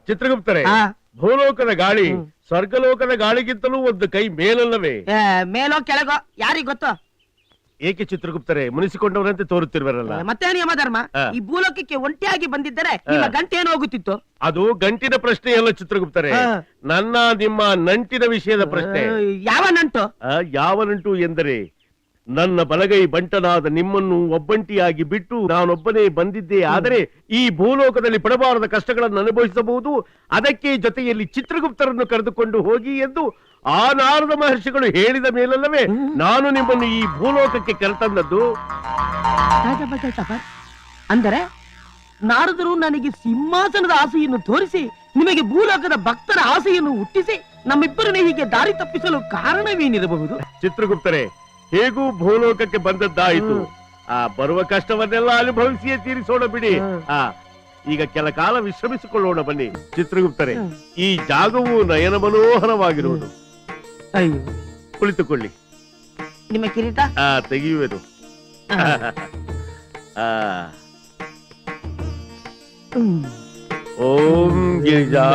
ಚಿತ್ರಗುಪ್ತರೆ, ಭೂಲೋಕದ ಗಾಳಿ ಸ್ವರ್ಗಲೋಕದ ಗಾಳಿಗಿಂತಲೂ ಒಂದು ಕೈ ಮೇಲಲ್ಲವೇ? ಮೇಲೋ ಕೆಳಗೋ ಯಾರಿಗ್ ಗೊತ್ತು? ಏಕೆ ಚಿತ್ರಗುಪ್ತರೆ ಮುನಿಸಿಕೊಂಡವರಂತೆ ತೋರುತ್ತಿರುವರಲ್ಲ? ಮತ್ತೇನು ಯಮಧರ್ಮ? ಈ ಭೂಲೋಕಕ್ಕೆ ಒಂಟಿಯಾಗಿ ಬಂದಿದ್ದರೆ ನಿಮ್ಮ ಗಂಟೆ ಏನು ಹೋಗುತ್ತಿತ್ತು? ಅದು ಗಂಟಿನ ಪ್ರಶ್ನೆ ಅಲ್ಲ ಚಿತ್ರಗುಪ್ತರೆ, ನನ್ನ ನಿಮ್ಮ ನಂಟಿನ ವಿಷಯದ ಪ್ರಶ್ನೆ. ಯಾವ ನಂಟು? ಯಾವ ನಂಟು ಎಂದರೆ, ನನ್ನ ಬಲಗೈ ಬಂಟನಾದ ನಿಮ್ಮನ್ನು ಒಬ್ಬಂಟಿಯಾಗಿ ಬಿಟ್ಟು ನಾನೊಬ್ಬನೇ ಬಂದಿದ್ದೇ ಆದರೆ ಈ ಭೂಲೋಕದಲ್ಲಿ ಪಡಬಾರದ ಕಷ್ಟಗಳನ್ನು ಅನುಭವಿಸಬಹುದು, ಅದಕ್ಕೆ ಜೊತೆಯಲ್ಲಿ ಚಿತ್ರಗುಪ್ತರನ್ನು ಕರೆದುಕೊಂಡು ಹೋಗಿ ಎಂದು ಆ ನಾರದ ಮಹರ್ಷಿಗಳು ಹೇಳಿದ ಮೇಲಲ್ಲವೇ ನಾನು ನಿಮ್ಮನ್ನು ಈ ಭೂಲೋಕಕ್ಕೆ ಕರೆತಂದದ್ದು. ಅಂದರೆ ನಾರದರು ನನಗೆ ಸಿಂಹಾಸನದ ಆಸೆಯನ್ನು ತೋರಿಸಿ ನಿಮಗೆ ಭೂಲೋಕದ ಭಕ್ತರ ಆಸೆಯನ್ನು ಹುಟ್ಟಿಸಿ ನಮ್ಮಿಬ್ಬರನ್ನೇ ಹೀಗೆ ದಾರಿ ತಪ್ಪಿಸಲು ಕಾರಣವೇನಿರಬಹುದು? ಚಿತ್ರಗುಪ್ತರೆ, ಹೇಗೂ ಭೂಲೋಕಕ್ಕೆ ಬಂದದ್ದಾಯಿತು, ಬರುವ ಕಷ್ಟವನ್ನೆಲ್ಲ ಅನುಭವಿಸಿಯೇ ತೀರಿಸೋಣ ಬಿಡಿ. ಈಗ ಕೆಲ ಕಾಲ ವಿಶ್ರಮಿಸಿಕೊಳ್ಳೋಣ ಬನ್ನಿ. ಚಿತ್ರಗುಪ್ತರೆ, ಈ ಜಾಗವು ನಯನ ಮನೋಹರವಾಗಿರುವುದು. ಅಯ್ಯೋ, ಕುಳಿತುಕೊಳ್ಳಿ. ನಿಮ್ಮ ಕಿರೀಟ ತೆಗೆಯುವೆನು. ಓಂ ಗಿರಿಜಾ.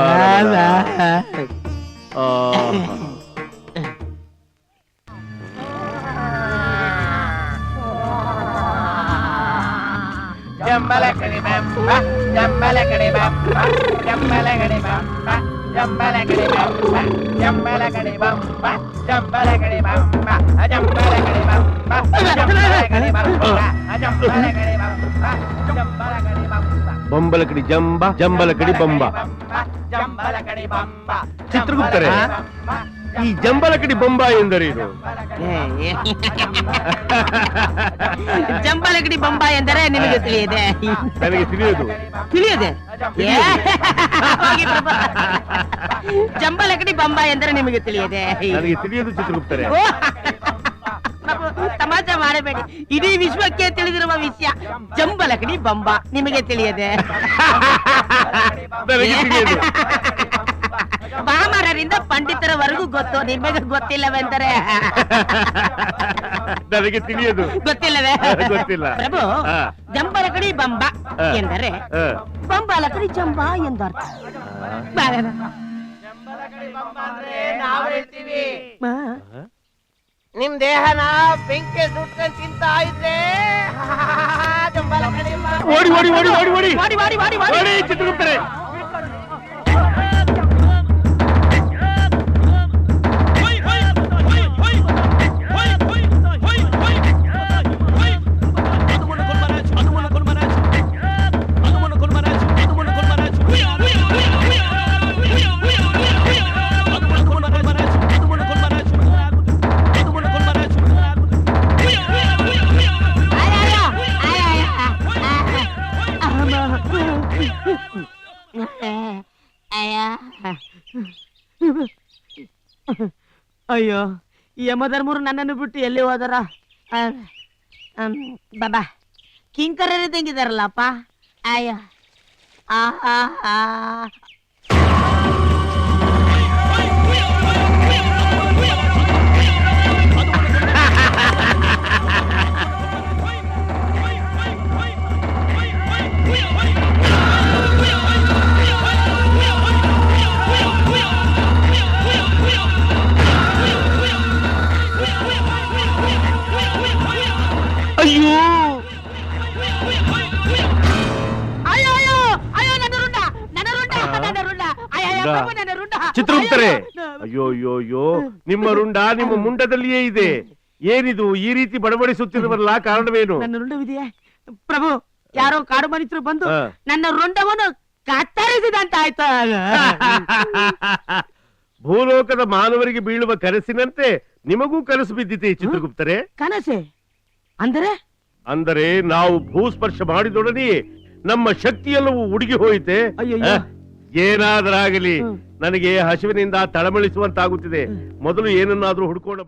ಜಂಬಲಕಡಿ ಬಂಬ ಜಂಬಲಕಡಿ ಬಂಬ ಜಂಬಲಕಡಿ ಬಂಬ ಜಂಬಲಕಡಿ ಬಂಬ ಜಂಬಲಕಡಿ ಬಂಬ ಜಂಬಲಕಡಿ ಬಂಬ ಜಂಬಲಕಡಿ ಬಂಬ ಜಂಬಲಕಡಿ ಬಂಬ ಜಂಬಲಕಡಿ ಬಂಬ ಜಂಬಲಕಡಿ ಬಂಬ ಬಂಬಲಕಡಿ ಜಂಬ ಜಂಬಲಕಡಿ ಬಂಬ ಜಂಬಲಕಡಿ ಬಂಬ. ಚಿತ್ರಗುಪ್ತರೆ, ಈ ಜಂಬಲಕಡಿ ಬಂಬ ಎಂದರೇನು? ಜಂಬಲಗಡಿ ಬಂಬ ಎಂದರೆ ನಿಮಗೆ ತಿಳಿಯದೆ? ನನಗೆ ತಿಳಿಯದು. ತಿಳಿಯದೆ? ಜಂಬಲಗಡಿ ಬಂಬ ಎಂದರೆ ನಿಮಗೆ ತಿಳಿಯದೆ? ನನಗೆ ತಿಳಿಯದು ಚಿತ್ರಗುಪ್ತರೆ. ತಮಾಷೆ ಮಾಡಬೇಡಿ, ಇಡೀ ವಿಶ್ವಕ್ಕೆ ತಿಳಿದಿರುವ ವಿಷಯ ಜಂಬಲಗಡಿ ಬಂಬ ನಿಮಗೆ ತಿಳಿಯದೆ? ನನಗೆ ತಿಳಿಯದು. ಬಾಮರರಿಂದ ಪಂಡಿತರವರೆಗೂ ಗೊತ್ತು, ನಿಮಗೆ ಗೊತ್ತಿಲ್ಲವೆಂದರೆ? ನನಗೆ ತಿಳಿಯದು. ಗೊತ್ತಿಲ್ಲವೇ? ಗೊತ್ತಿಲ್ಲ. ಪ್ರಭು, ಜಂಬಲಕಡಿ ಬಂಬ ಎಂದರೆ ಬಂಬಲಕಡಿ ಜಂಬ ಎಂದರ್ಥ. ನಾವು ಹೇಳ್ತೀವಿ, ನಿಮ್ ದೇಹನ ಬೆಂಕಿ ಸುಟ್ಕೊಂಡು ತಿಂತಾ ಇದ್ರೆ ಜಂಬಲಕಡಿ ಓಡಿ ಓಡಿ ಓಡಿ ಓಡಿ ಓಡಿ ಮಾಡಿ ಮಾಡಿ ಮಾಡಿ ಓಡಿ ಚಿತ್ರಗುಪ್ತರೆ. ಅಯ್ಯೋ, ಯಮಧರ್ಮರು ನನ್ನನ್ನು ಬಿಟ್ಟು ಎಲ್ಲಿ ಹೋದರ? ಬಾಬಾ, ಕಿಂಕರರಿದ್ದಂಗಿದಾರಲ್ಲಪ್ಪ. ಅಯ್ಯೋ, ಅಯ್ಯೋ ಚಿತ್ರಗುಪ್ತರೆ, ಅಯ್ಯೋ ಅಯ್ಯೋ ಅಯ್ಯೋ, ನಿಮ್ಮ ರುಂಡ ನಿಮ್ಮ ಮುಂಡದಲ್ಲಿಯೇ ಇದೆ. ಏನಿದು ಈ ರೀತಿ ಬಡಬಡಿಸುತ್ತಿರುವಲ್ಲ, ಕಾರಣವೇನು? ನನ್ನ ರುಂಡವಿದೆಯೇ? ಪ್ರಭು, ಯಾರೋ ಕಾಡು ಮನುಷ್ಯರು ಬಂದು ನನ್ನ ರುಂಡವನ್ನು ಕತ್ತರಿಸಿದಂತ ಆಯ್ತು. ಭೂಲೋಕದ ಮಾನವರಿಗೆ ಬೀಳುವ ಕನಸಿನಂತೆ ನಿಮಗೂ ಕನಸು ಬಿದ್ದಿದೆ ಚಿತ್ರಗುಪ್ತರೆ. ಕನಸೆ ಅಂದರೆ? ಅಂದರೆ ನಾವು ಭೂಸ್ಪರ್ಶ ಮಾಡಿದೊಡನೆಯೇ ನಮ್ಮ ಶಕ್ತಿಯೆಲ್ಲವೂ ಉಡುಗಿ ಹೋಯಿತೆ. ಏನಾದರಾಗಲಿ, ನನಗೆ ಹಸಿವಿನಿಂದ ತಳಮಳಿಸುವಂತಾಗುತ್ತಿದೆ. ಮೊದಲು ಏನನ್ನಾದ್ರೂ ಹುಡ್ಕೊಂಡು